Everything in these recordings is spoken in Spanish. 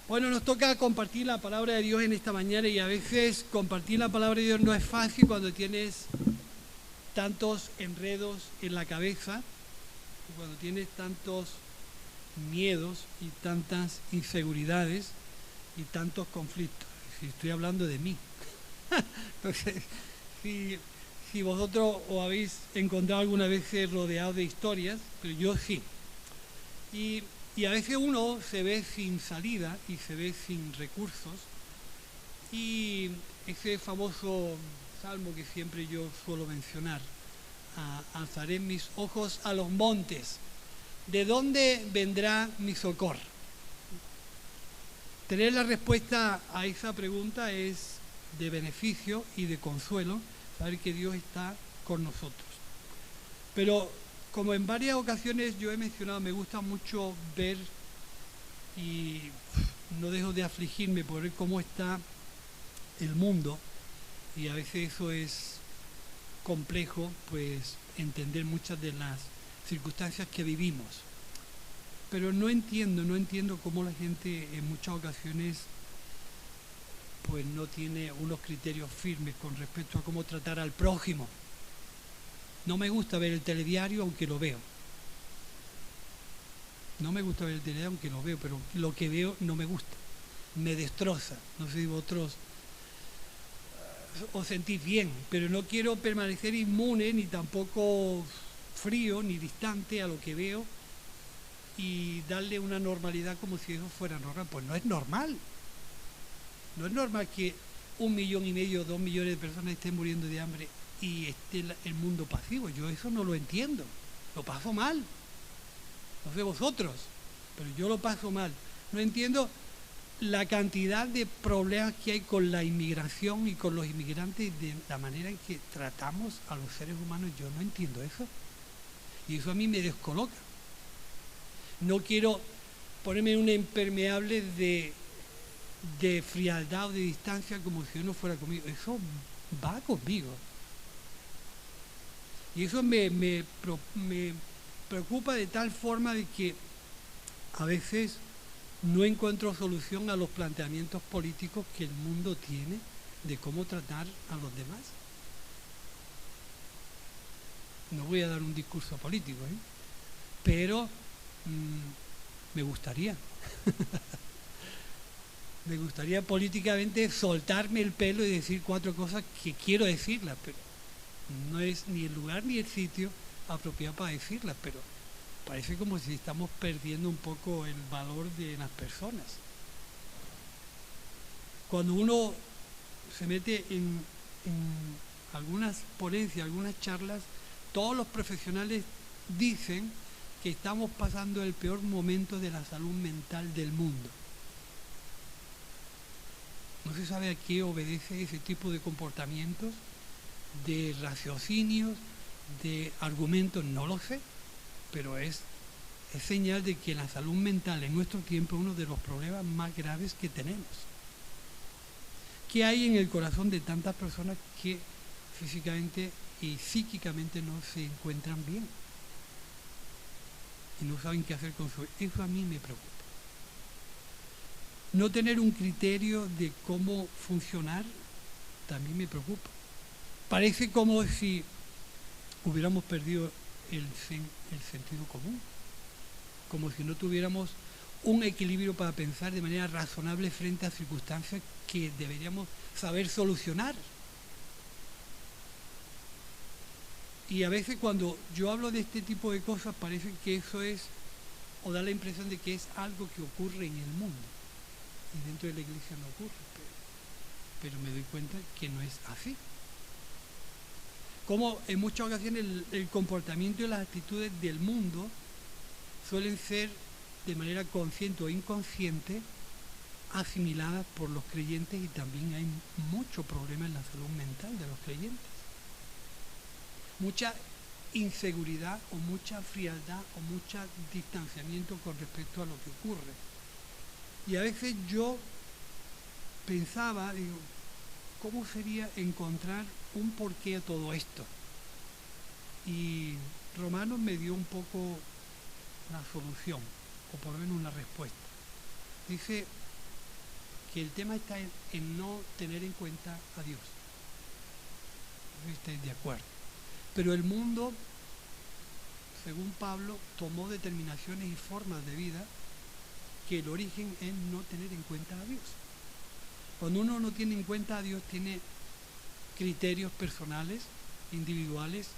Bueno, nos toca compartir la palabra de Dios en esta mañana y a veces compartir la palabra de Dios no es fácil cuando tienes tantos enredos en la cabeza, cuando tienes tantos miedos y tantas inseguridades y tantos conflictos. Si estoy hablando de mí. Entonces, si vosotros os habéis encontrado alguna vez rodeado de historias, pero yo sí. Y a veces uno se ve sin salida y se ve sin recursos. Y ese famoso salmo que siempre yo suelo mencionar, alzaré mis ojos a los montes, ¿de dónde vendrá mi socorro? Tener la respuesta a esa pregunta es de beneficio y de consuelo, saber que Dios está con nosotros. Pero como en varias ocasiones yo he mencionado, me gusta mucho ver y no dejo de afligirme por ver cómo está el mundo, y a veces eso es complejo, pues entender muchas de las circunstancias que vivimos. Pero no entiendo cómo la gente en muchas ocasiones pues no tiene unos criterios firmes con respecto a cómo tratar al prójimo. No me gusta ver el telediario, aunque lo veo. No me gusta ver el telediario, aunque lo veo, pero lo que veo no me gusta. Me destroza. No sé si vosotros os sentís bien, pero no quiero permanecer inmune, ni tampoco frío, ni distante a lo que veo y darle una normalidad como si eso fuera normal. Pues no es normal. No es normal que 1,5 millones, 2 millones de personas estén muriendo de hambre y esté el mundo pasivo. Yo eso no lo entiendo. Lo paso mal. No sé vosotros, pero yo lo paso mal. No entiendo la cantidad de problemas que hay con la inmigración y con los inmigrantes, de la manera en que tratamos a los seres humanos. Yo no entiendo eso. Y eso a mí me descoloca. No quiero ponerme en un impermeable de frialdad o de distancia como si uno fuera conmigo. Eso va conmigo. Y eso me preocupa de tal forma de que a veces no encuentro solución a los planteamientos políticos que el mundo tiene de cómo tratar a los demás. No voy a dar un discurso político, pero me gustaría. Me gustaría políticamente soltarme el pelo y decir 4 cosas que quiero decirlas, pero no es ni el lugar ni el sitio apropiado para decirlas, pero parece como si estamos perdiendo un poco el valor de las personas. Cuando uno se mete en algunas ponencias, algunas charlas, todos los profesionales dicen que estamos pasando el peor momento de la salud mental del mundo. No se sabe a qué obedece ese tipo de comportamientos, de raciocinios, de argumentos, no lo sé, pero es señal de que la salud mental en nuestro tiempo es uno de los problemas más graves que tenemos. ¿Qué hay en el corazón de tantas personas que físicamente y psíquicamente no se encuentran bien y no saben qué hacer con su vida? Eso a mí me preocupa. No tener un criterio de cómo funcionar también me preocupa. Parece como si hubiéramos perdido el sentido común, como si no tuviéramos un equilibrio para pensar de manera razonable frente a circunstancias que deberíamos saber solucionar. Y a veces cuando yo hablo de este tipo de cosas parece que eso es, o da la impresión de que es algo que ocurre en el mundo. Y dentro de la iglesia no ocurre, pero me doy cuenta que no es así. Como en muchas ocasiones el comportamiento y las actitudes del mundo suelen ser de manera consciente o inconsciente asimiladas por los creyentes, y también hay mucho problema en la salud mental de los creyentes. Mucha inseguridad o mucha frialdad o mucho distanciamiento con respecto a lo que ocurre. Y a veces yo pensaba, digo, ¿cómo sería encontrar un porqué a todo esto? Y Romanos me dio un poco la solución, o por lo menos una respuesta. Dice que el tema está en no tener en cuenta a Dios. No estáis de acuerdo. Pero el mundo, según Pablo, tomó determinaciones y formas de vida que el origen es no tener en cuenta a Dios. Cuando uno no tiene en cuenta a Dios, tiene criterios personales, individuales,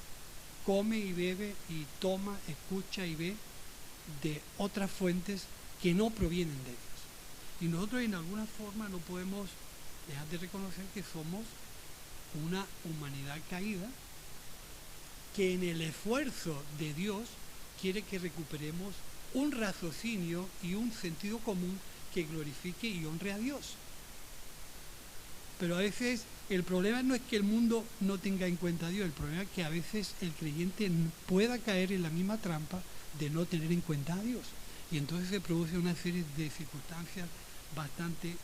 come y bebe y toma, escucha y ve de otras fuentes que no provienen de Dios. Y nosotros en alguna forma no podemos dejar de reconocer que somos una humanidad caída que en el esfuerzo de Dios quiere que recuperemos un raciocinio y un sentido común que glorifique y honre a Dios. Pero a veces el problema no es que el mundo no tenga en cuenta a Dios, el problema es que a veces el creyente pueda caer en la misma trampa de no tener en cuenta a Dios. Y entonces se produce una serie de circunstancias bastante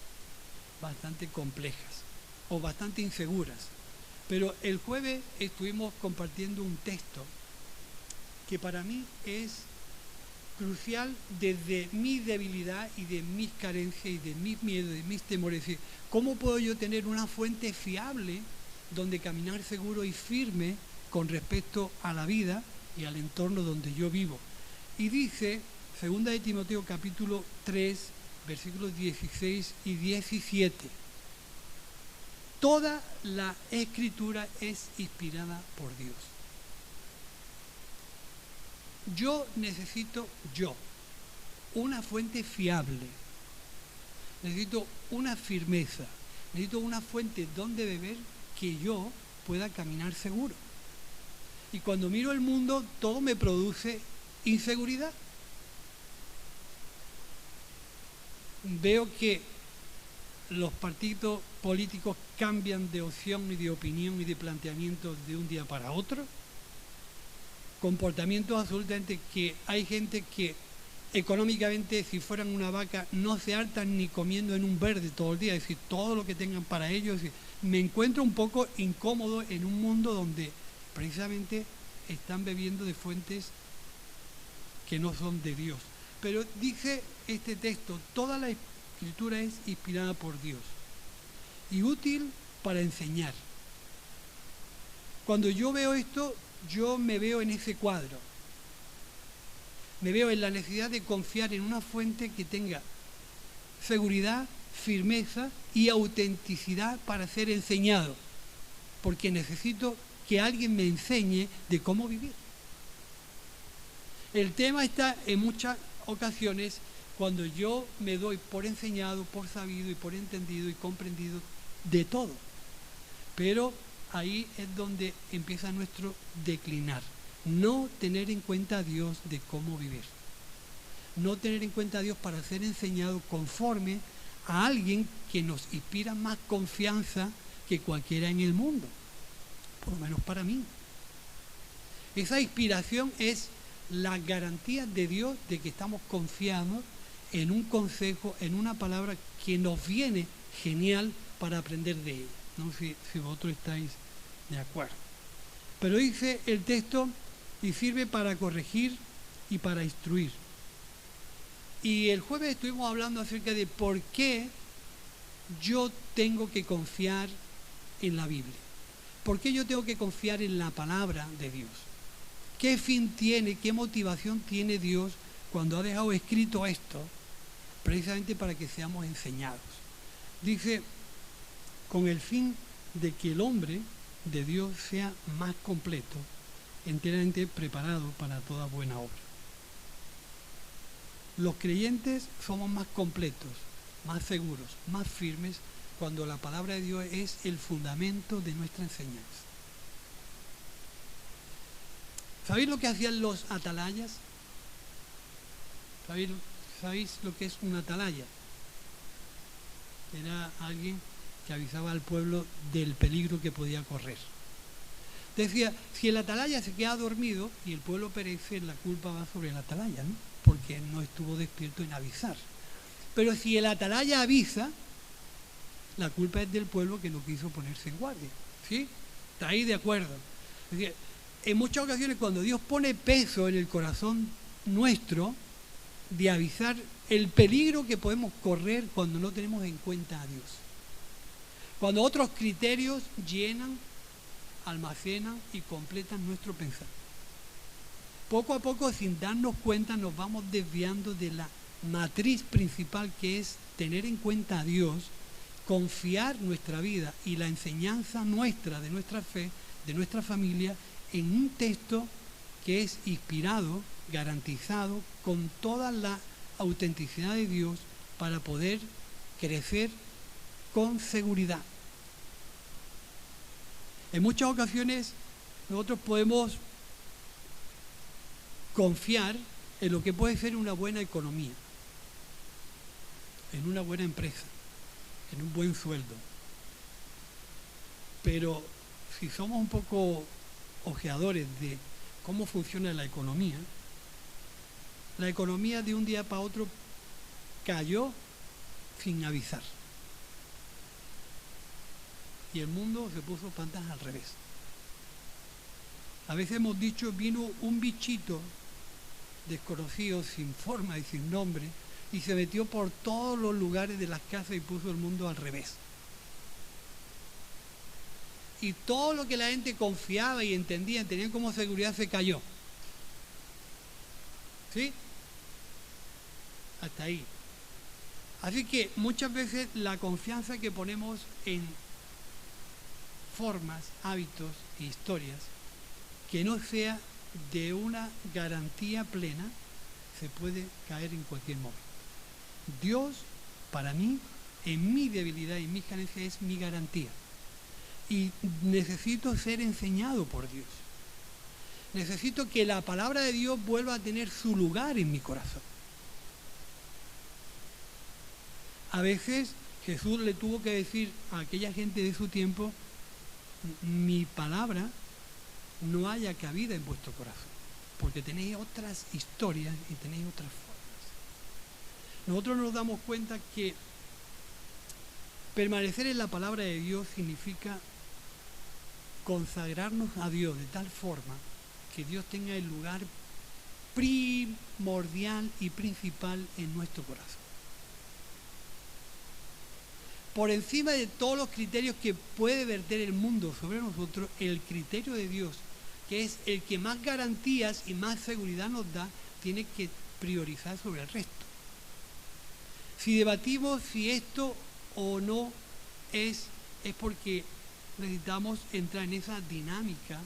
complejas o bastante inseguras. Pero el jueves estuvimos compartiendo un texto que para mí es crucial desde mi debilidad y de mis carencias y de mis miedos, de mis temores. Es decir, ¿cómo puedo yo tener una fuente fiable donde caminar seguro y firme con respecto a la vida y al entorno donde yo vivo? Y dice, 2 de Timoteo capítulo 3, versículos 16 y 17. Toda la Escritura es inspirada por Dios. Yo necesito una fuente fiable, necesito una firmeza, necesito una fuente donde beber que yo pueda caminar seguro. Y cuando miro el mundo, todo me produce inseguridad. Veo que los partidos políticos cambian de opción y de opinión y de planteamiento de un día para otro. Comportamientos absolutamente que hay gente que económicamente, si fueran una vaca, no se hartan ni comiendo en un verde todo el día, es decir, todo lo que tengan para ellos. Me encuentro un poco incómodo en un mundo donde precisamente están bebiendo de fuentes que no son de Dios. Pero dice este texto, toda la Escritura es inspirada por Dios y útil para enseñar. Cuando yo veo esto, yo me veo en ese cuadro. Me veo en la necesidad de confiar en una fuente que tenga seguridad, firmeza y autenticidad para ser enseñado, porque necesito que alguien me enseñe de cómo vivir. El tema está en muchas ocasiones cuando yo me doy por enseñado, por sabido y por entendido y comprendido de todo. Pero ahí es donde empieza nuestro declinar. No tener en cuenta a Dios de cómo vivir. No tener en cuenta a Dios para ser enseñado conforme a alguien que nos inspira más confianza que cualquiera en el mundo. Por lo menos para mí. Esa inspiración es la garantía de Dios de que estamos confiados en un consejo, en una palabra que nos viene genial para aprender de ella. No sé si vosotros estáis de acuerdo. Pero dice el texto, y sirve para corregir y para instruir. Y el jueves estuvimos hablando acerca de por qué yo tengo que confiar en la Biblia. ¿Por qué yo tengo que confiar en la palabra de Dios? ¿Qué fin tiene, qué motivación tiene Dios cuando ha dejado escrito esto? Precisamente para que seamos enseñados. Dice, con el fin de que el hombre de Dios sea más completo, enteramente preparado para toda buena obra. Los creyentes somos más completos, más seguros, más firmes cuando la palabra de Dios es el fundamento de nuestra enseñanza. ¿Sabéis lo que hacían los atalayas? ¿Sabéis lo que es un atalaya? Era alguien que avisaba al pueblo del peligro que podía correr. Decía, si el atalaya se queda dormido y el pueblo perece, la culpa va sobre el atalaya, ¿no? Porque no estuvo despierto en avisar. Pero si el atalaya avisa, la culpa es del pueblo que no quiso ponerse en guardia. ¿Sí? ¿Está ahí de acuerdo? Es decir, en muchas ocasiones cuando Dios pone peso en el corazón nuestro, de avisar el peligro que podemos correr cuando no tenemos en cuenta a Dios. Cuando otros criterios llenan, almacenan y completan nuestro pensar. Poco a poco, sin darnos cuenta, nos vamos desviando de la matriz principal, que es tener en cuenta a Dios, confiar nuestra vida y la enseñanza nuestra, de nuestra fe, de nuestra familia, en un texto que es inspirado, garantizado, con toda la autenticidad de Dios, para poder crecer con seguridad. En muchas ocasiones nosotros podemos confiar en lo que puede ser una buena economía, en una buena empresa, en un buen sueldo. Pero si somos un poco ojeadores de cómo funciona la economía de un día para otro cayó sin avisar. Y el mundo se puso patas al revés. A veces hemos dicho, vino un bichito desconocido, sin forma y sin nombre, y se metió por todos los lugares de las casas y puso el mundo al revés. Y todo lo que la gente confiaba y entendía, tenían como seguridad, se cayó. ¿Sí? Hasta ahí. Así que muchas veces la confianza que ponemos en formas, hábitos e historias que no sea de una garantía plena, se puede caer en cualquier momento. Dios, para mí, en mi debilidad y en mis carencias, es mi garantía. Y necesito ser enseñado por Dios. Necesito que la palabra de Dios vuelva a tener su lugar en mi corazón. A veces Jesús le tuvo que decir a aquella gente de su tiempo, mi palabra no haya cabida en vuestro corazón, porque tenéis otras historias y tenéis otras formas. Nosotros nos damos cuenta que permanecer en la palabra de Dios significa consagrarnos a Dios de tal forma que Dios tenga el lugar primordial y principal en nuestro corazón. Por encima de todos los criterios que puede verter el mundo sobre nosotros, el criterio de Dios, que es el que más garantías y más seguridad nos da, tiene que priorizar sobre el resto. Si debatimos si esto o no es porque necesitamos entrar en esa dinámica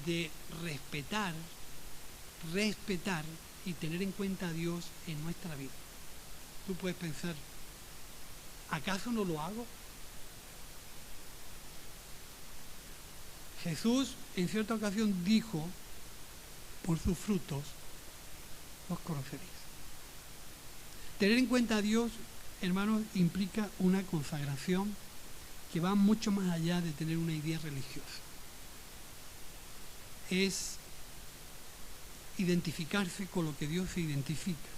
de respetar y tener en cuenta a Dios en nuestra vida. Tú puedes pensar, ¿acaso no lo hago? Jesús en cierta ocasión dijo, por sus frutos los conoceréis. Tener en cuenta a Dios, hermanos, implica una consagración que va mucho más allá de tener una idea religiosa. Es identificarse con lo que Dios se identifica,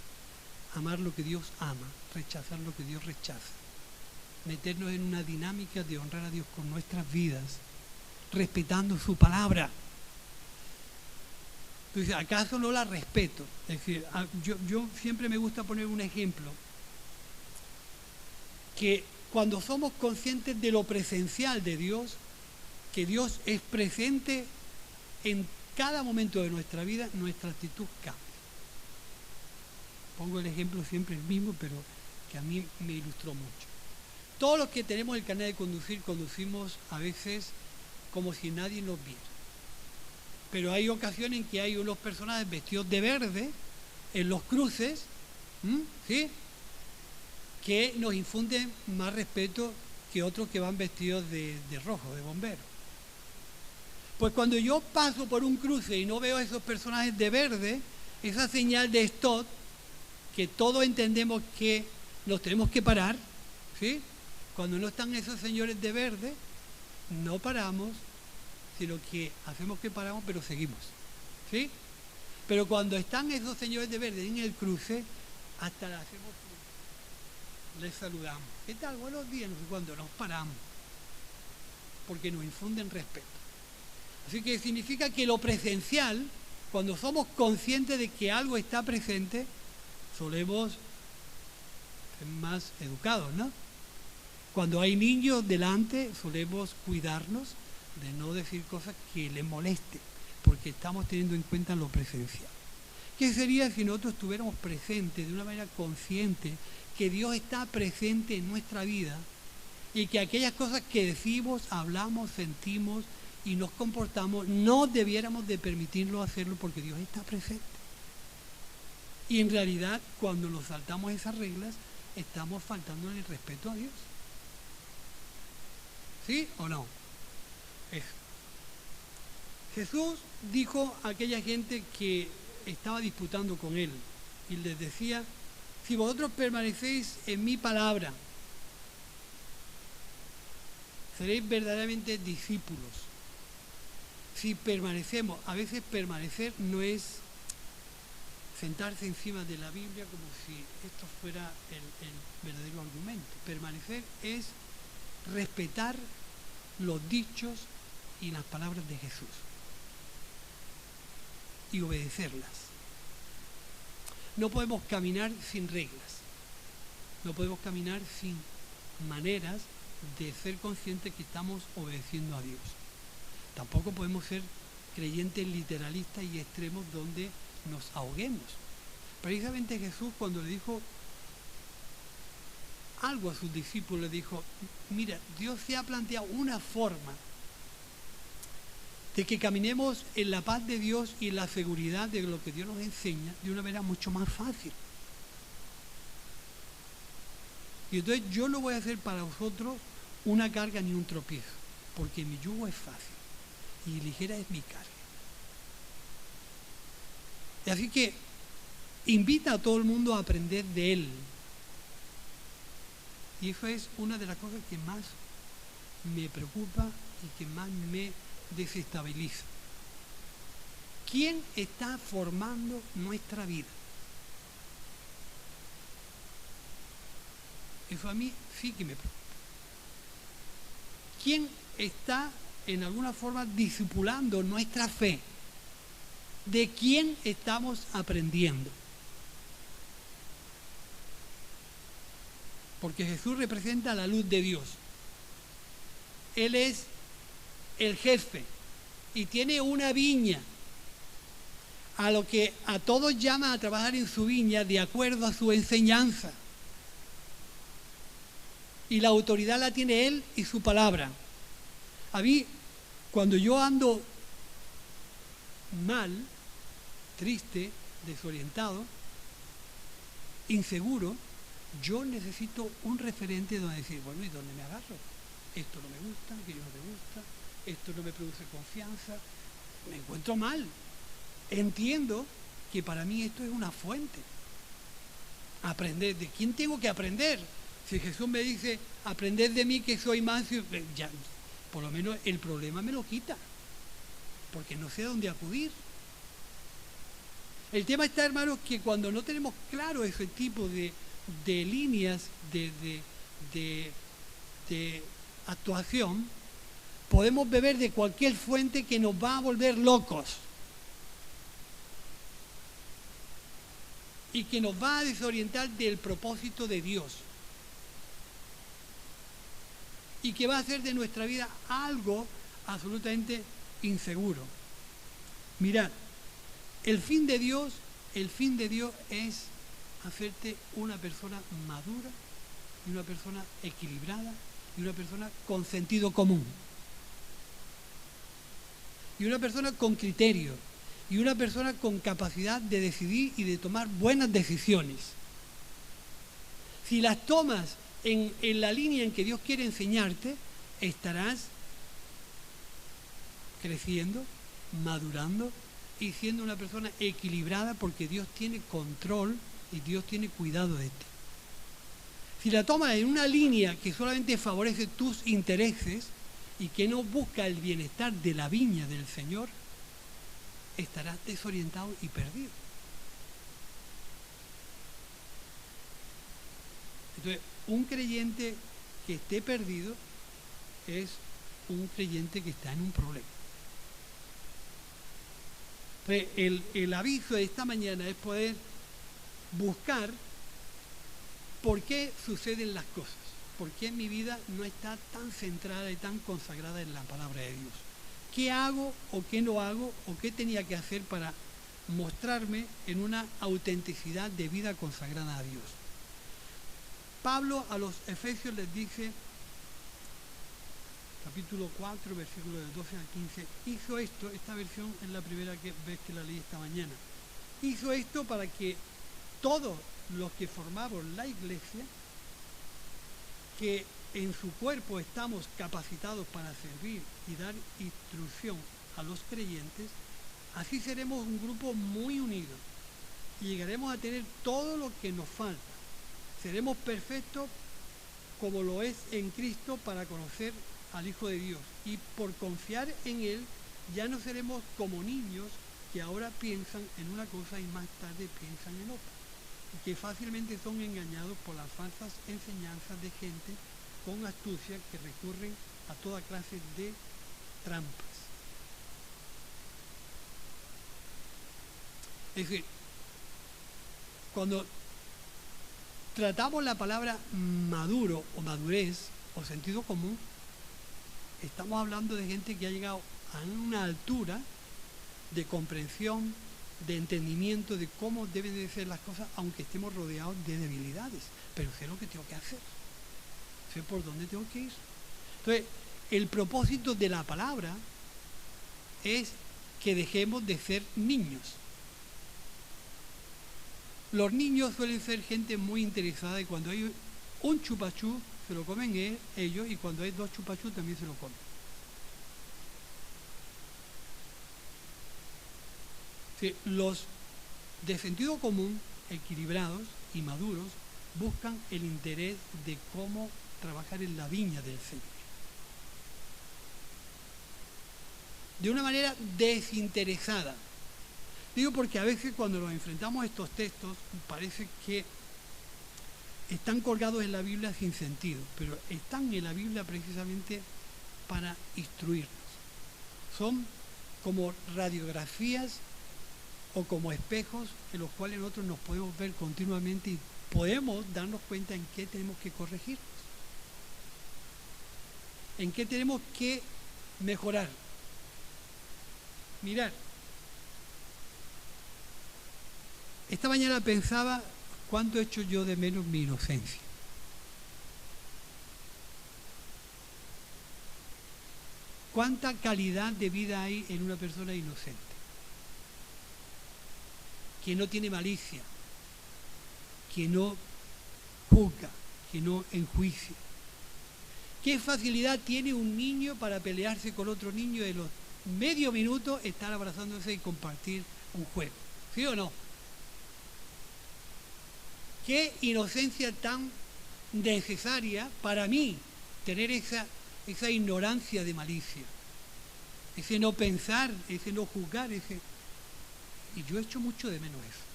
amar lo que Dios ama, rechazar lo que Dios rechaza, meternos en una dinámica de honrar a Dios con nuestras vidas, respetando su palabra. Entonces, ¿acaso no la respeto? Es decir, yo siempre me gusta poner un ejemplo, que cuando somos conscientes de lo presencial de Dios, que Dios es presente en cada momento de nuestra vida, nuestra actitud cambia. Pongo el ejemplo siempre el mismo, pero que a mí me ilustró mucho. Todos los que tenemos el carnet de conducir, conducimos a veces como si nadie nos viera. Pero hay ocasiones en que hay unos personajes vestidos de verde en los cruces, ¿sí?, que nos infunden más respeto que otros que van vestidos de rojo, de bombero. Pues cuando yo paso por un cruce y no veo a esos personajes de verde, esa señal de stop, que todos entendemos que nos tenemos que parar, ¿sí? Cuando no están esos señores de verde, no paramos, sino que hacemos que paramos, pero seguimos, ¿sí? Pero cuando están esos señores de verde en el cruce, hasta la hacemos, les saludamos. ¿Qué tal? Buenos días, no sé cuándo, nos paramos, porque nos infunden respeto. Así que significa que lo presencial, cuando somos conscientes de que algo está presente, solemos ser más educados, ¿no? Cuando hay niños delante, solemos cuidarnos de no decir cosas que les molesten, porque estamos teniendo en cuenta lo presencial. ¿Qué sería si nosotros estuviéramos presentes de una manera consciente, que Dios está presente en nuestra vida y que aquellas cosas que decimos, hablamos, sentimos y nos comportamos, no debiéramos de permitirlo hacerlo porque Dios está presente? Y en realidad, cuando nos saltamos esas reglas, estamos faltando el respeto a Dios. ¿Sí o no? Eso. Jesús dijo a aquella gente que estaba disputando con él y les decía: si vosotros permanecéis en mi palabra, seréis verdaderamente discípulos. Si permanecemos, a veces permanecer no es sentarse encima de la Biblia como si esto fuera el verdadero argumento. Permanecer es respetar los dichos y las palabras de Jesús y obedecerlas. No podemos caminar sin reglas, no podemos caminar sin maneras de ser conscientes que estamos obedeciendo a Dios. Tampoco podemos ser creyentes literalistas y extremos donde nos ahoguemos. Precisamente Jesús, cuando le dijo algo a sus discípulos, le dijo: mira, Dios se ha planteado una forma de que caminemos en la paz de Dios y en la seguridad de lo que Dios nos enseña de una manera mucho más fácil. Y entonces yo no voy a hacer para vosotros una carga ni un tropiezo, porque mi yugo es fácil y ligera es mi carga. Y así que invita a todo el mundo a aprender de Él. Y eso es una de las cosas que más me preocupa y que más me desestabiliza. ¿Quién está formando nuestra vida? Eso a mí sí que me preocupa. ¿Quién está en alguna forma discipulando nuestra fe? ¿De quién estamos aprendiendo? Porque Jesús representa la luz de Dios. Él es el jefe y tiene una viña a lo que a todos llama a trabajar en su viña de acuerdo a su enseñanza. Y la autoridad la tiene Él y su palabra. A mí, cuando yo ando mal, triste, desorientado, inseguro, yo necesito un referente donde decir: bueno, ¿y dónde me agarro? Esto no me gusta, aquello no me gusta, esto no me produce confianza, me encuentro mal. Entiendo que para mí esto es una fuente. Aprender, ¿de quién tengo que aprender? Si Jesús me dice: aprended de mí que soy manso, ya, por lo menos el problema me lo quita, porque no sé a dónde acudir. El tema está, hermanos, que cuando no tenemos claro ese tipo de líneas de actuación, podemos beber de cualquier fuente que nos va a volver locos y que nos va a desorientar del propósito de Dios y que va a hacer de nuestra vida algo absolutamente inseguro. Mirad, el fin de Dios es hacerte una persona madura y una persona equilibrada y una persona con sentido común y una persona con criterio y una persona con capacidad de decidir y de tomar buenas decisiones. Si las tomas en la línea en que Dios quiere enseñarte, estarás creciendo, madurando y siendo una persona equilibrada, porque Dios tiene control y Dios tiene cuidado de ti. Si la tomas en una línea que solamente favorece tus intereses y que no busca el bienestar de la viña del Señor, estarás desorientado y perdido. Entonces, un creyente que esté perdido es un creyente que está en un problema. El aviso de esta mañana es poder buscar por qué suceden las cosas, por qué mi vida no está tan centrada y tan consagrada en la palabra de Dios. ¿Qué hago o qué no hago o qué tenía que hacer para mostrarme en una autenticidad de vida consagrada a Dios? Pablo a los Efesios les dice, capítulo 4, versículos del 12 al 15, hizo esto, esta versión es la primera vez que la leí esta mañana, hizo esto para que todos los que formamos la iglesia, que en su cuerpo estamos capacitados para servir y dar instrucción a los creyentes, así seremos un grupo muy unido y llegaremos a tener todo lo que nos falta. Seremos perfectos como lo es en Cristo para conocer al Hijo de Dios, y por confiar en Él ya no seremos como niños que ahora piensan en una cosa y más tarde piensan en otra, y que fácilmente son engañados por las falsas enseñanzas de gente con astucia que recurren a toda clase de trampas. Es decir, cuando tratamos la palabra maduro o madurez o sentido común, estamos hablando de gente que ha llegado a una altura de comprensión, de entendimiento de cómo deben de ser las cosas, aunque estemos rodeados de debilidades. Pero sé lo que tengo que hacer, sé por dónde tengo que ir. Entonces, el propósito de la palabra es que dejemos de ser niños. Los niños suelen ser gente muy interesada, y cuando hay un chupachú se lo comen ellos, y cuando hay dos chupachú también se lo comen. Sí, los de sentido común, equilibrados y maduros, buscan el interés de cómo trabajar en la viña del Señor. De una manera desinteresada. Digo porque a veces cuando nos enfrentamos a estos textos parece que están colgados en la Biblia sin sentido, pero están en la Biblia precisamente para instruirnos. Son como radiografías o como espejos en los cuales nosotros nos podemos ver continuamente y podemos darnos cuenta en qué tenemos que corregirnos, en qué tenemos que mejorar. Mirar, esta mañana pensaba cuánto he hecho yo de menos mi inocencia. ¿Cuánta calidad de vida hay en una persona inocente? Que no tiene malicia, que no juzga, que no enjuicia. ¿Qué facilidad tiene un niño para pelearse con otro niño de los medio minuto, estar abrazándose y compartir un juego? ¿Sí o no? Qué inocencia tan necesaria para mí tener esa ignorancia de malicia, ese no pensar, ese no juzgar, y yo echo mucho de menos eso.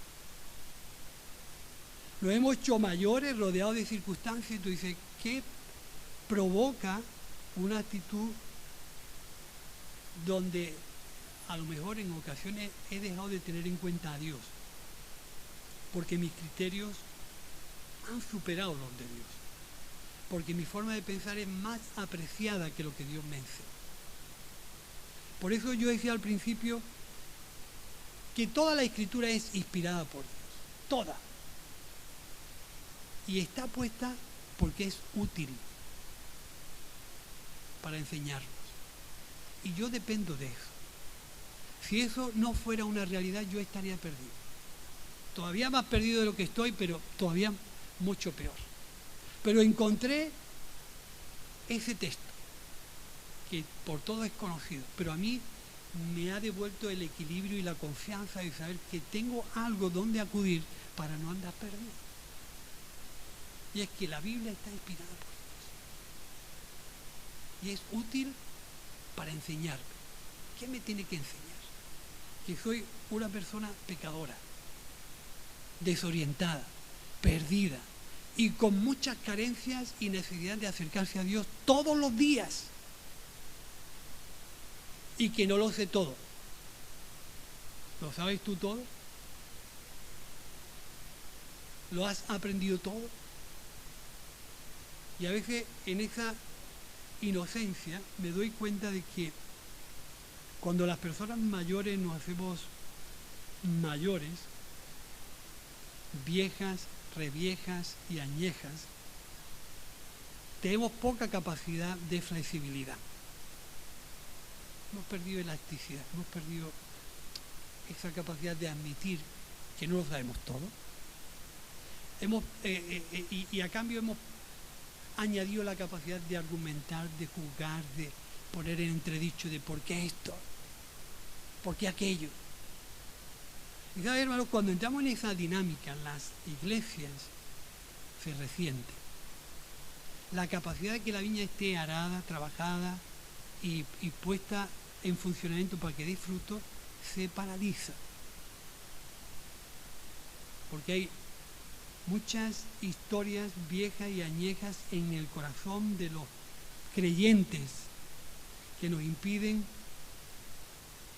Nos hemos hecho mayores, rodeados de circunstancias, y tú dices, ¿qué provoca una actitud donde a lo mejor en ocasiones he dejado de tener en cuenta a Dios? Porque mis criterios han superado los de Dios, porque mi forma de pensar es más apreciada que lo que Dios me enseña. Por eso yo decía al principio que toda la Escritura es inspirada por Dios, toda, y está puesta porque es útil para enseñarnos, y yo dependo de eso. Si eso no fuera una realidad, yo estaría perdido, todavía más perdido de lo que estoy, pero todavía mucho peor. Pero encontré ese texto que por todo es conocido, pero a mí me ha devuelto el equilibrio y la confianza de saber que tengo algo donde acudir para no andar perdido. Y es que la Biblia está inspirada por Dios y es útil para enseñarme. ¿Qué me tiene que enseñar? Que soy una persona pecadora, desorientada, perdida y con muchas carencias y necesidad de acercarse a Dios todos los días, y que no lo sé todo. ¿Lo sabes tú todo? ¿Lo has aprendido todo? Y a veces en esa inocencia me doy cuenta de que cuando las personas mayores nos hacemos mayores, viejas, reviejas y añejas, tenemos poca capacidad de flexibilidad. Hemos perdido elasticidad, hemos perdido esa capacidad de admitir que no lo sabemos todo. Y a cambio hemos añadido la capacidad de argumentar, de juzgar, de poner en entredicho de por qué esto, por qué aquello. Y sabes, hermanos, cuando entramos en esa dinámica, las iglesias se resienten. La capacidad de que la viña esté arada, trabajada y puesta en funcionamiento para que dé fruto, se paraliza. Porque hay muchas historias viejas y añejas en el corazón de los creyentes que nos impiden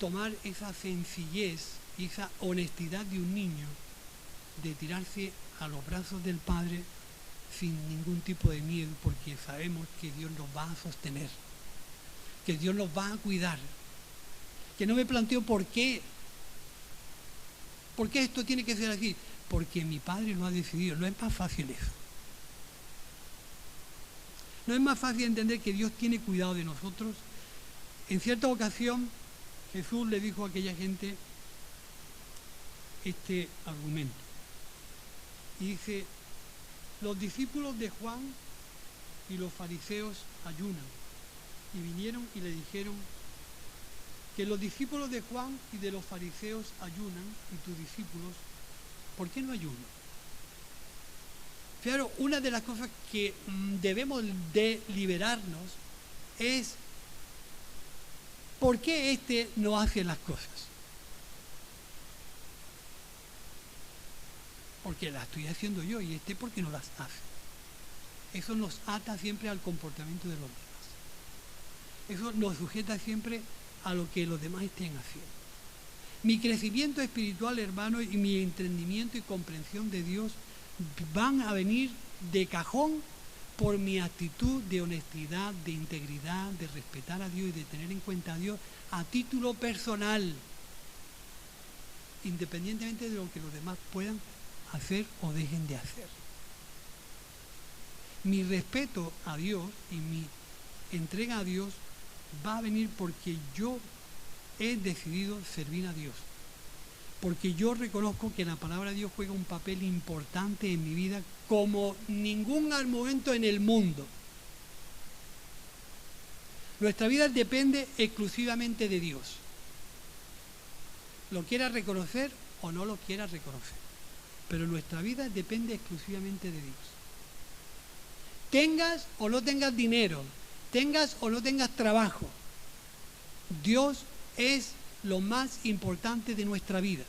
tomar esa sencillez y esa honestidad de un niño de tirarse a los brazos del Padre sin ningún tipo de miedo, porque sabemos que Dios nos va a sostener, que Dios nos va a cuidar, que no me planteo por qué esto tiene que ser así, porque mi Padre lo ha decidido. No es más fácil eso. No es más fácil entender que Dios tiene cuidado de nosotros. En cierta ocasión Jesús le dijo a aquella gente este argumento y dice: los discípulos de Juan y los fariseos ayunan, y vinieron y le dijeron que los discípulos de Juan y de los fariseos ayunan, y tus discípulos, ¿por qué no ayunan? Claro, una de las cosas que debemos de liberarnos es ¿por qué este no hace las cosas? Porque las estoy haciendo yo, y este ¿por qué no las hace? Eso nos ata siempre al comportamiento de los demás. Eso nos sujeta siempre a lo que los demás estén haciendo. Mi crecimiento espiritual, hermano, y mi entendimiento y comprensión de Dios van a venir de cajón por mi actitud de honestidad, de integridad, de respetar a Dios y de tener en cuenta a Dios a título personal, independientemente de lo que los demás puedan hacer o dejen de hacer. Mi respeto a Dios y mi entrega a Dios va a venir porque yo he decidido servir a Dios, porque yo reconozco que la palabra de Dios juega un papel importante en mi vida como ningún argumento en el mundo. Nuestra vida depende exclusivamente de Dios, lo quiera reconocer o no lo quiera reconocer, pero nuestra vida depende exclusivamente de Dios. Tengas o no tengas dinero, tengas o no tengas trabajo, Dios es lo más importante de nuestra vida.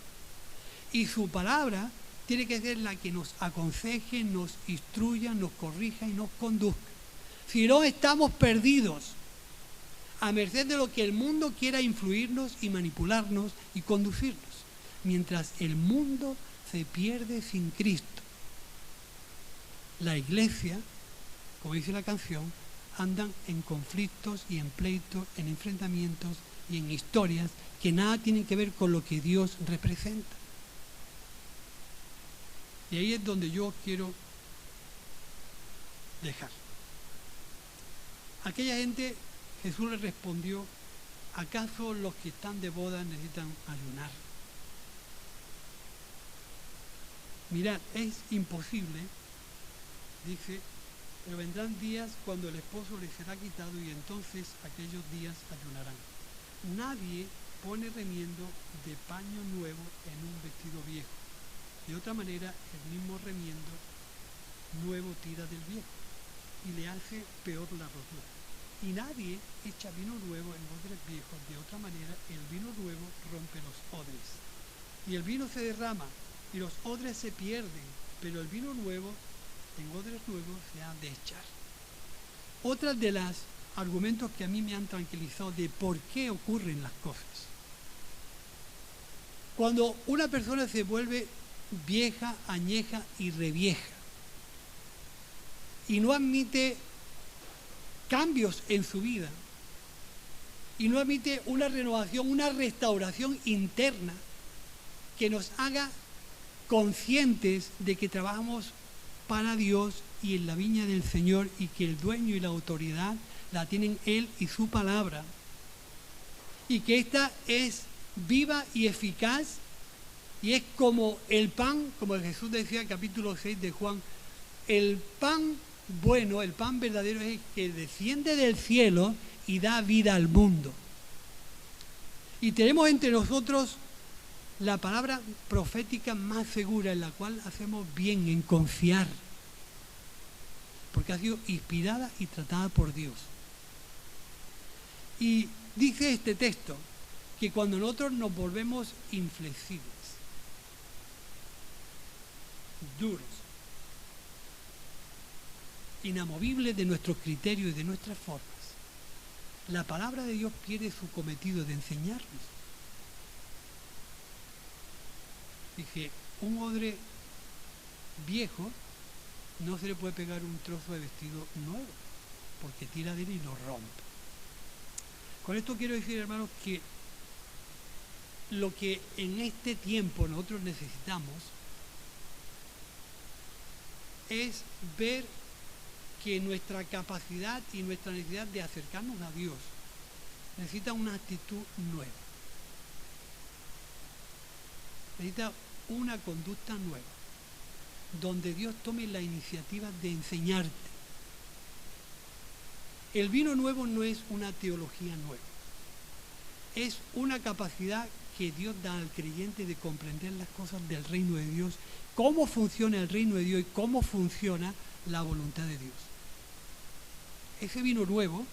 Y su palabra tiene que ser la que nos aconseje, nos instruya, nos corrija y nos conduzca. Si no, estamos perdidos a merced de lo que el mundo quiera influirnos y manipularnos y conducirnos, mientras el mundo se pierde sin Cristo. La iglesia, como dice la canción, andan en conflictos y en pleitos, en enfrentamientos y en historias que nada tienen que ver con lo que Dios representa. Y ahí es donde yo quiero dejar. Aquella gente, Jesús le respondió: ¿acaso los que están de boda necesitan ayunar? Mirad, es imposible, dice, pero vendrán días cuando el esposo les será quitado, y entonces aquellos días ayunarán. Nadie pone remiendo de paño nuevo en un vestido viejo. De otra manera, el mismo remiendo nuevo tira del viejo y le hace peor la rotura. Y nadie echa vino nuevo en odres viejos. De otra manera, el vino nuevo rompe los odres. Y el vino se derrama y los odres se pierden, pero el vino nuevo en odres nuevos se ha de echar. Otra de los argumentos que a mí me han tranquilizado de por qué ocurren las cosas. Cuando una persona se vuelve vieja, añeja y revieja. Y no admite cambios en su vida. Y no admite una renovación, una restauración interna que nos haga conscientes de que trabajamos para Dios y en la viña del Señor, y que el dueño y la autoridad la tienen Él y su palabra, y que esta es viva y eficaz, y es como el pan, como Jesús decía en capítulo 6 de Juan, el pan bueno, el pan verdadero es el que desciende del cielo y da vida al mundo. Y tenemos entre nosotros la palabra profética más segura, en la cual hacemos bien en confiar, porque ha sido inspirada y tratada por Dios. Y dice este texto que cuando nosotros nos volvemos inflexibles, duros, inamovibles de nuestros criterios y de nuestras formas, la palabra de Dios pierde su cometido de enseñarnos. Dice, un odre viejo no se le puede pegar un trozo de vestido nuevo, porque tira de él y lo rompe. Con esto quiero decir, hermanos, que lo que en este tiempo nosotros necesitamos es ver que nuestra capacidad y nuestra necesidad de acercarnos a Dios necesita una actitud nueva. Necesita una conducta nueva, donde Dios tome la iniciativa de enseñarte. El vino nuevo no es una teología nueva, es una capacidad que Dios da al creyente de comprender las cosas del reino de Dios, cómo funciona el reino de Dios y cómo funciona la voluntad de Dios. Ese vino nuevo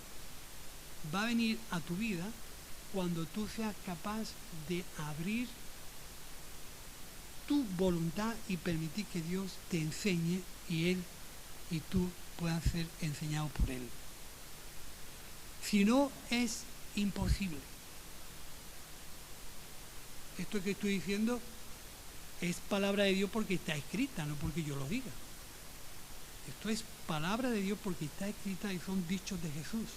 va a venir a tu vida cuando tú seas capaz de abrir tu voluntad y permitir que Dios te enseñe, y Él y tú puedan ser enseñados por Él. Si no, es imposible. Esto que estoy diciendo es palabra de Dios porque está escrita, no porque yo lo diga. Esto es palabra de Dios porque está escrita y son dichos de Jesús.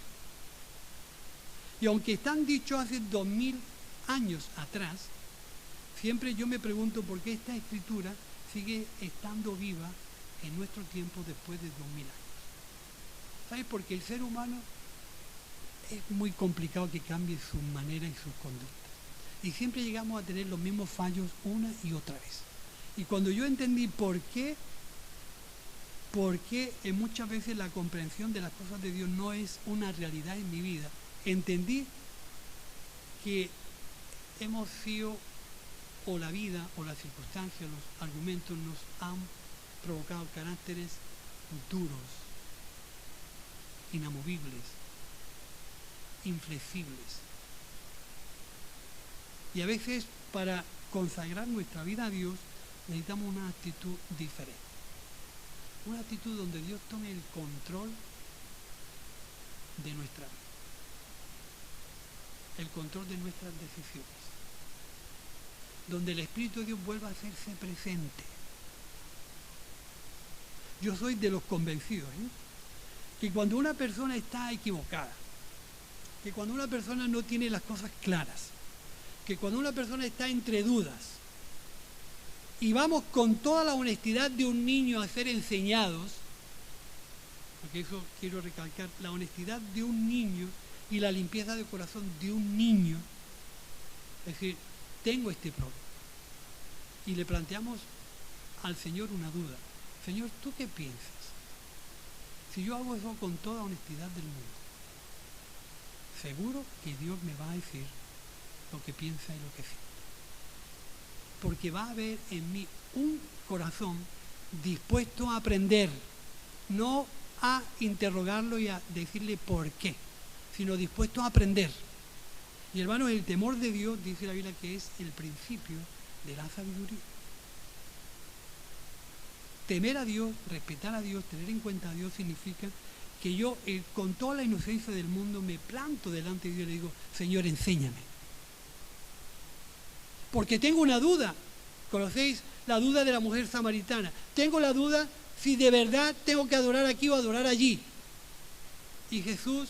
Y aunque están dichos hace 2000 años atrás, siempre yo me pregunto por qué esta escritura sigue estando viva en nuestro tiempo después de 2000 años. ¿Sabes? Porque el ser humano es muy complicado que cambie su manera y sus conductas. Y siempre llegamos a tener los mismos fallos una y otra vez. Y cuando yo entendí por qué muchas veces la comprensión de las cosas de Dios no es una realidad en mi vida, entendí que hemos sido, o la vida, o las circunstancias, los argumentos nos han provocado caracteres duros, inamovibles, inflexibles. Y a veces para consagrar nuestra vida a Dios necesitamos una actitud diferente. Una actitud donde Dios tome el control de nuestra vida, el control de nuestras decisiones, donde el Espíritu de Dios vuelva a hacerse presente. Yo soy de los convencidos, que cuando una persona está equivocada, que cuando una persona no tiene las cosas claras, que cuando una persona está entre dudas, y vamos con toda la honestidad de un niño a ser enseñados, porque eso quiero recalcar, la honestidad de un niño y la limpieza de corazón de un niño, es decir, tengo este problema, y le planteamos al Señor una duda: Señor, ¿tú qué piensas? Si yo hago eso con toda honestidad del mundo, seguro que Dios me va a decir lo que piensa y lo que siente. Porque va a haber en mí un corazón dispuesto a aprender, no a interrogarlo y a decirle por qué, sino dispuesto a aprender. Y hermanos, el temor de Dios, dice la Biblia, que es el principio de la sabiduría. Temer a Dios, respetar a Dios, tener en cuenta a Dios significa que yo, con toda la inocencia del mundo, me planto delante de Dios y le digo: Señor, enséñame. Porque tengo una duda. ¿Conocéis la duda de la mujer samaritana. Tengo la duda si de verdad tengo que adorar aquí o adorar allí. Y Jesús,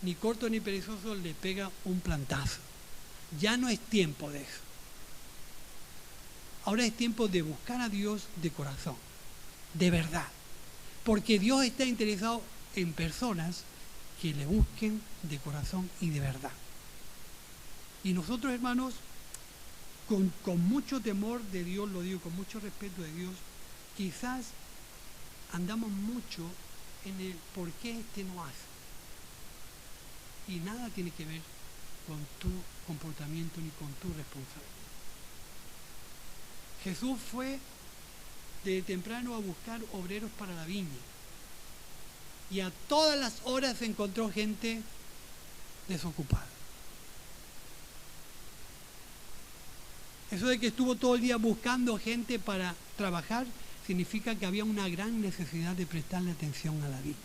ni corto ni perezoso, le pega un plantazo. Ya no es tiempo de eso. Ahora es tiempo de buscar a Dios de corazón, de verdad. Porque Dios está interesado en personas que le busquen de corazón y de verdad. Y nosotros, hermanos, con mucho temor de Dios, lo digo, con mucho respeto de Dios, quizás andamos mucho en el por qué este no hace. Y nada tiene que ver con tu comportamiento ni con tu responsabilidad. Jesús fue de temprano a buscar obreros para la viña. Y a todas las horas se encontró gente desocupada. Eso de que estuvo todo el día buscando gente para trabajar significa que había una gran necesidad de prestarle atención a la viña.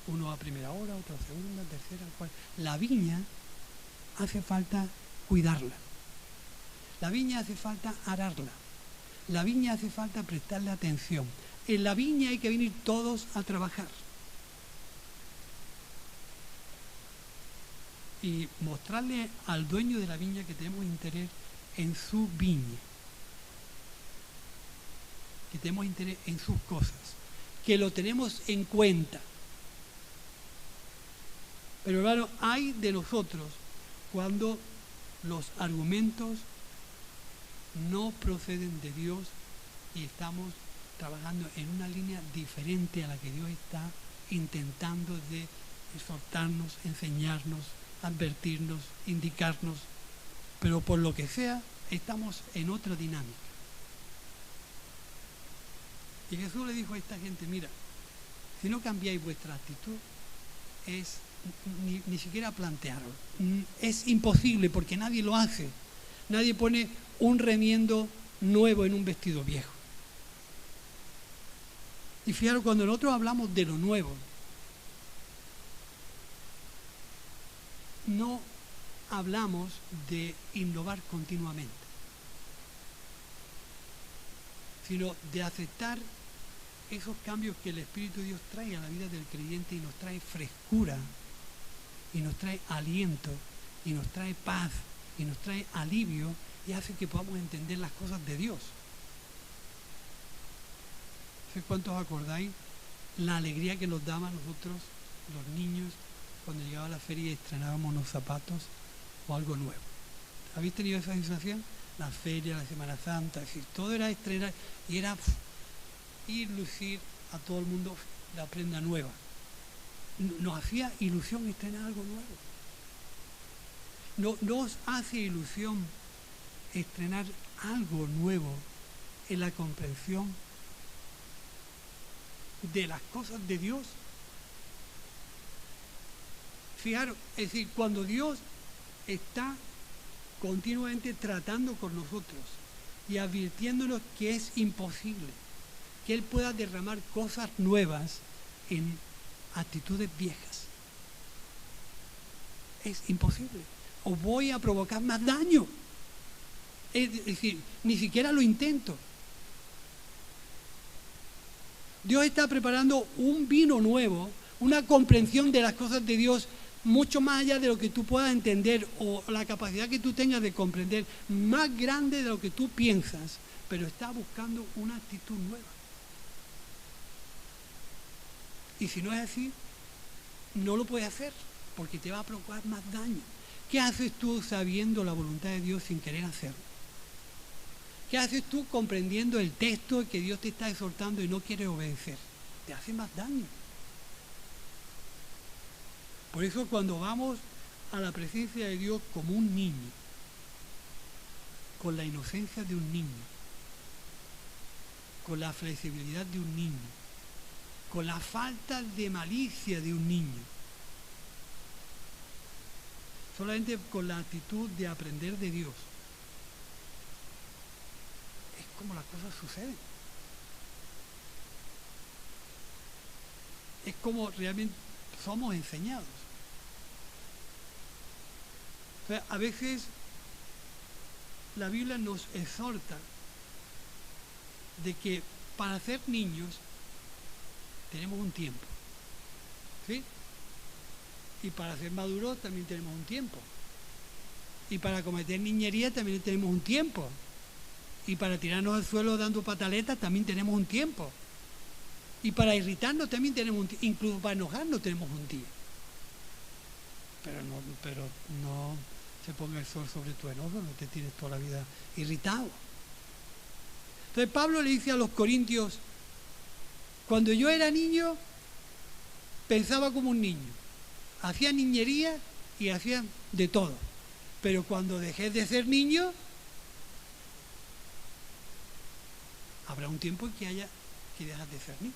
Uno a primera hora, otro a segunda, tercera, cuarta. La viña hace falta cuidarla. La viña hace falta ararla. La viña hace falta prestarle atención. En la viña hay que venir todos a trabajar. Y mostrarle al dueño de la viña que tenemos interés en su viña. Que tenemos interés en sus cosas. Que lo tenemos en cuenta. Pero hermano, hay de nosotros cuando los argumentos no proceden de Dios y estamos trabajando en una línea diferente a la que Dios está intentando de exhortarnos, enseñarnos, advertirnos, indicarnos, pero por lo que sea, estamos en otra dinámica. Y Jesús le dijo a esta gente, mira, si no cambiáis vuestra actitud, es ni siquiera plantearlo. Es imposible porque nadie lo hace. Nadie pone un remiendo nuevo en un vestido viejo. Y fijaros, cuando nosotros hablamos de lo nuevo, no hablamos de innovar continuamente, sino de aceptar esos cambios que el Espíritu de Dios trae a la vida del creyente y nos trae frescura, y nos trae aliento, y nos trae paz, y nos trae alivio, y hace que podamos entender las cosas de Dios. ¿Sé cuántos acordáis la alegría que nos daba a nosotros, los niños, cuando llegaba a la feria y estrenábamos unos zapatos o algo nuevo? ¿Habéis tenido esa sensación? La feria, la Semana Santa, es decir, todo era estrenar y era ir lucir a todo el mundo la prenda nueva. Nos hacía ilusión estrenar algo nuevo. No os hace ilusión estrenar algo nuevo en la comprensión de las cosas de Dios. Fijaros, es decir, cuando Dios está continuamente tratando con nosotros y advirtiéndonos que es imposible que Él pueda derramar cosas nuevas en actitudes viejas. Es imposible. O voy a provocar más daño. Es decir, ni siquiera lo intento. Dios está preparando un vino nuevo, una comprensión de las cosas de Dios mucho más allá de lo que tú puedas entender o la capacidad que tú tengas de comprender, más grande de lo que tú piensas, pero está buscando una actitud nueva. Y si no es así, no lo puedes hacer, porque te va a provocar más daño. ¿Qué haces tú sabiendo la voluntad de Dios sin querer hacerlo? ¿Qué haces tú comprendiendo el texto que Dios te está exhortando y no quieres obedecer? Te hace más daño. Por eso cuando vamos a la presencia de Dios como un niño, con la inocencia de un niño, con la flexibilidad de un niño, con la falta de malicia de un niño, solamente con la actitud de aprender de Dios, es como las cosas suceden. Es como realmente somos enseñados. O sea, a veces la Biblia nos exhorta de que para ser niños tenemos un tiempo, ¿sí? Y para ser maduros también tenemos un tiempo. Y para cometer niñería también tenemos un tiempo. Y para tirarnos al suelo dando pataletas también tenemos un tiempo. Y para irritarnos también tenemos un tiempo. Incluso para enojarnos tenemos un día. Pero no se ponga el sol sobre tu enojo, no te tires toda la vida irritado. Entonces Pablo le dice a los corintios, cuando yo era niño, pensaba como un niño. Hacía niñería y hacía de todo. Pero cuando dejé de ser niño, habrá un tiempo en que haya que dejar de ser niño,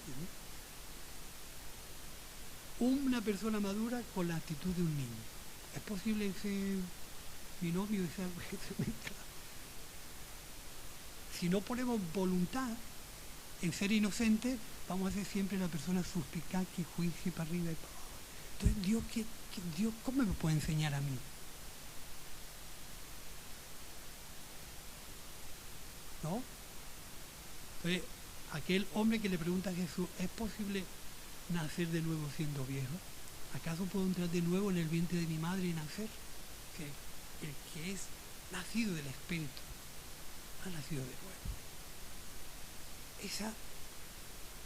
¿no? Una persona madura con la actitud de un niño. ¿Es posible que mi novio sea si no ponemos voluntad en ser inocentes, vamos a ser siempre la persona suspicaz que juicie para arriba y para abajo. Entonces, Dios, ¿cómo me puede enseñar a mí? ¿No? Entonces, aquel hombre que le pregunta a Jesús, ¿es posible nacer de nuevo siendo viejo? ¿Acaso puedo entrar de nuevo en el vientre de mi madre y nacer? Que el que es nacido del Espíritu ha nacido de nuevo. Esa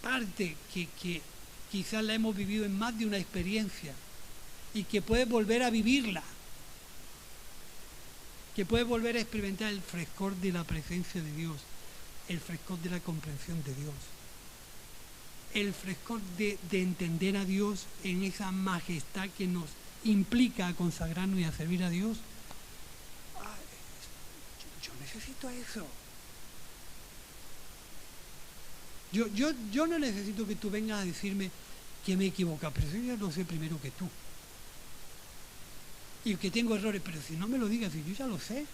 parte que quizás la hemos vivido en más de una experiencia y que puedes volver a vivirla, que puedes volver a experimentar el frescor de la presencia de Dios, el frescor de la comprensión de Dios, el frescor de entender a Dios en esa majestad que nos implica a consagrarnos y a servir a Dios. Yo necesito eso. Yo no necesito que tú vengas a decirme que me he equivocado, pero yo ya lo sé primero que tú. Y que tengo errores, pero si no me lo digas, yo ya lo sé.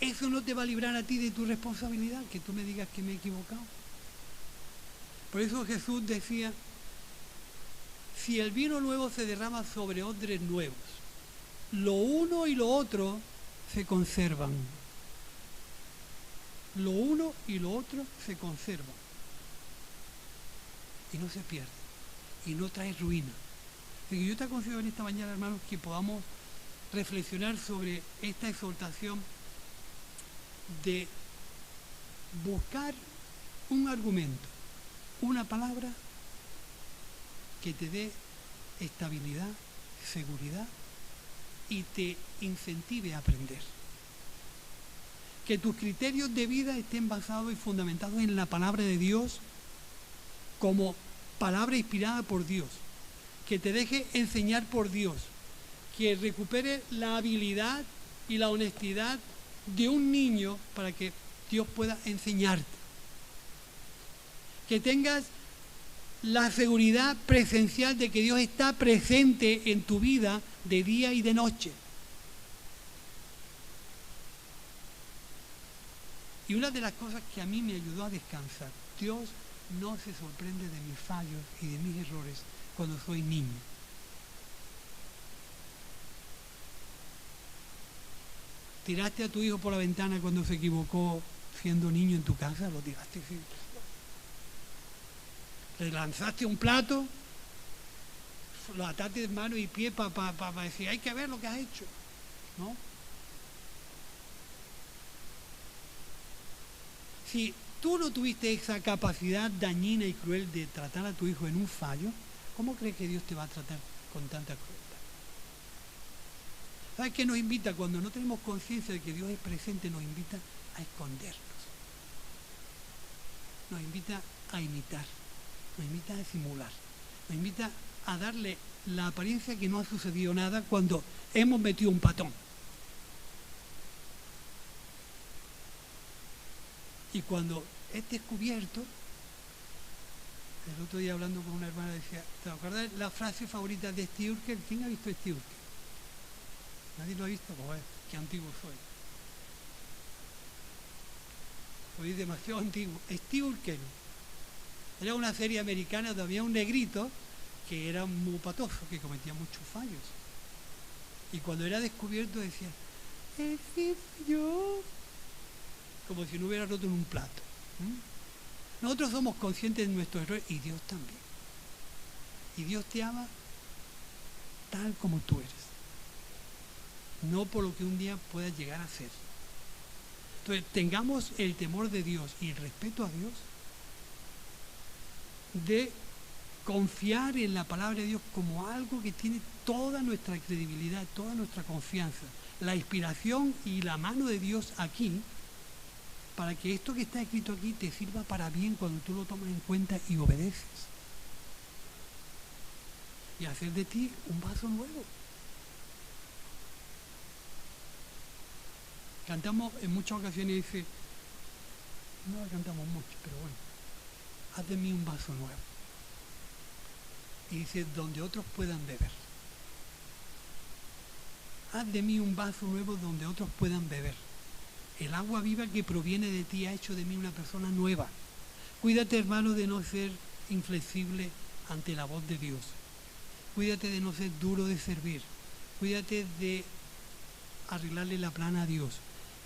Eso no te va a librar a ti de tu responsabilidad, que tú me digas que me he equivocado. Por eso Jesús decía, si el vino nuevo se derrama sobre odres nuevos, lo uno y lo otro se conservan. Lo uno y lo otro se conservan. Y no se pierde. Y no trae ruina. Así que yo te aconsejo en esta mañana, hermanos, que podamos reflexionar sobre esta exhortación de buscar un argumento, una palabra que te dé estabilidad, seguridad y te incentive a aprender. Que tus criterios de vida estén basados y fundamentados en la palabra de Dios como palabra inspirada por Dios. Que te deje enseñar por Dios. Que recupere la habilidad y la honestidad de un niño para que Dios pueda enseñarte. Que tengas la seguridad presencial de que Dios está presente en tu vida de día y de noche. Y una de las cosas que a mí me ayudó a descansar, Dios no se sorprende de mis fallos y de mis errores cuando soy niño. ¿Tiraste a tu hijo por la ventana cuando se equivocó siendo niño en tu casa? ¿Lo tiraste? Sí. ¿Le lanzaste un plato? ¿Lo ataste de mano y pie para decir, hay que ver lo que has hecho? ¿No? Si tú no tuviste esa capacidad dañina y cruel de tratar a tu hijo en un fallo, ¿cómo crees que Dios te va a tratar con tanta crueldad? ¿Sabes qué nos invita? Cuando no tenemos conciencia de que Dios es presente, nos invita a escondernos. Nos invita a imitar, nos invita a simular, nos invita a darle la apariencia que no ha sucedido nada cuando hemos metido un patón. Y cuando es descubierto, el otro día hablando con una hermana decía, ¿te acuerdas la frase favorita de Steve Urkel? ¿Quién ha visto a Steve Urkel? ¿Nadie lo ha visto? Pues qué antiguo soy. Soy demasiado antiguo. Steve Urkel era una serie americana donde había un negrito que era muy patoso, que cometía muchos fallos. Y cuando era descubierto decía, sí, yo, como si no hubiera roto en un plato. Nosotros somos conscientes de nuestros errores y Dios también. Y Dios te ama tal como tú eres, no por lo que un día puedas llegar a ser. Entonces, tengamos el temor de Dios y el respeto a Dios, de confiar en la palabra de Dios como algo que tiene toda nuestra credibilidad, toda nuestra confianza, la inspiración y la mano de Dios aquí, para que esto que está escrito aquí te sirva para bien cuando tú lo tomas en cuenta y obedeces. Y hacer de ti un vaso nuevo. Cantamos en muchas ocasiones y dice, no la cantamos mucho, pero bueno, haz de mí un vaso nuevo. Y dice, donde otros puedan beber. Haz de mí un vaso nuevo donde otros puedan beber. El agua viva que proviene de ti ha hecho de mí una persona nueva. Cuídate, hermano, de no ser inflexible ante la voz de Dios. Cuídate de no ser duro de servir. Cuídate de arreglarle la plana a Dios.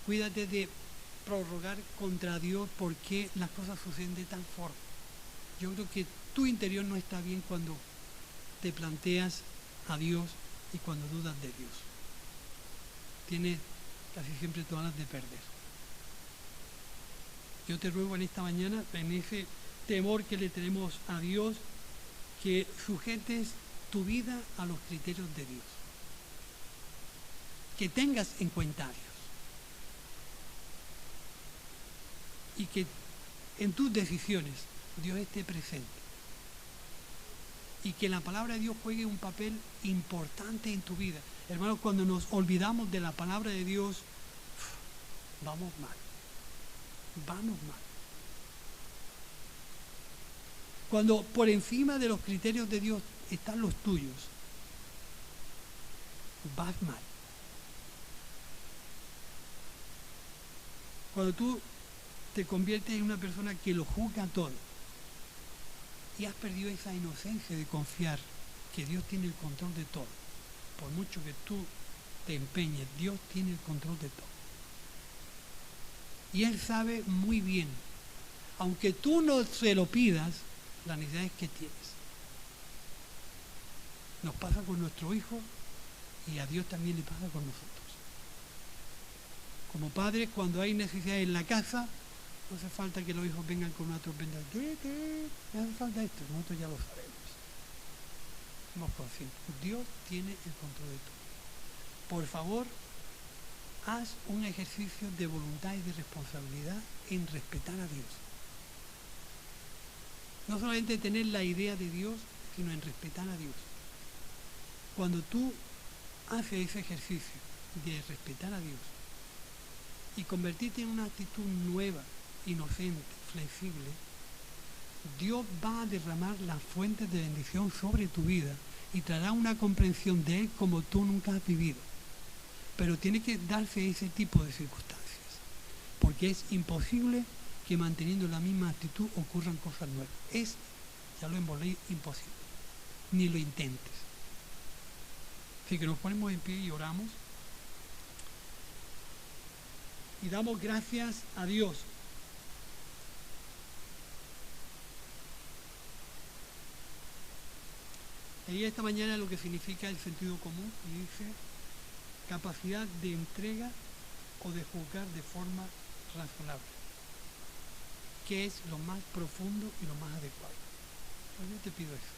Cuídate de prorrogar contra Dios por qué las cosas suceden de tal forma. Yo creo que tu interior no está bien cuando te planteas a Dios y cuando dudas de Dios. Tienes casi siempre todas las de perder. Yo te ruego en esta mañana, en ese temor que le tenemos a Dios, que sujetes tu vida a los criterios de Dios. Que tengas en cuenta a Dios. Y que en tus decisiones Dios esté presente. Y que la palabra de Dios juegue un papel importante en tu vida. Hermanos, cuando nos olvidamos de la palabra de Dios, vamos mal. Vamos mal. Cuando por encima de los criterios de Dios están los tuyos, vas mal. Cuando tú te conviertes en una persona que lo juzga todo y has perdido esa inocencia de confiar que Dios tiene el control de todo, por mucho que tú te empeñes, Dios tiene el control de todo. Y Él sabe muy bien, aunque tú no se lo pidas, las necesidades que tienes. Nos pasa con nuestro hijo y a Dios también le pasa con nosotros. Como padres, cuando hay necesidad en la casa, no hace falta que los hijos vengan con una trompeta. No hace falta esto, nosotros ya lo sabemos. Somos conscientes. Dios tiene el control de todo. Por favor, haz un ejercicio de voluntad y de responsabilidad en respetar a Dios. No solamente tener la idea de Dios, sino en respetar a Dios. Cuando tú haces ese ejercicio de respetar a Dios y convertirte en una actitud nueva, inocente, flexible, Dios va a derramar las fuentes de bendición sobre tu vida y traerá una comprensión de Él como tú nunca has vivido. Pero tiene que darse ese tipo de circunstancias, porque es imposible que manteniendo la misma actitud ocurran cosas nuevas. Ya lo hemos leído, imposible. Ni lo intentes. Así que nos ponemos en pie y oramos. Y damos gracias a Dios. Leí esta mañana lo que significa el sentido común y dice capacidad de entrega o de juzgar de forma razonable, que es lo más profundo y lo más adecuado. Pues yo te pido eso.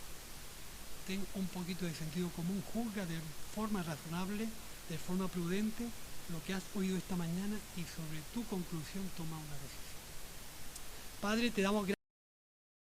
Ten un poquito de sentido común, juzga de forma razonable, de forma prudente lo que has oído esta mañana y sobre tu conclusión toma una decisión. Padre, te damos gracias.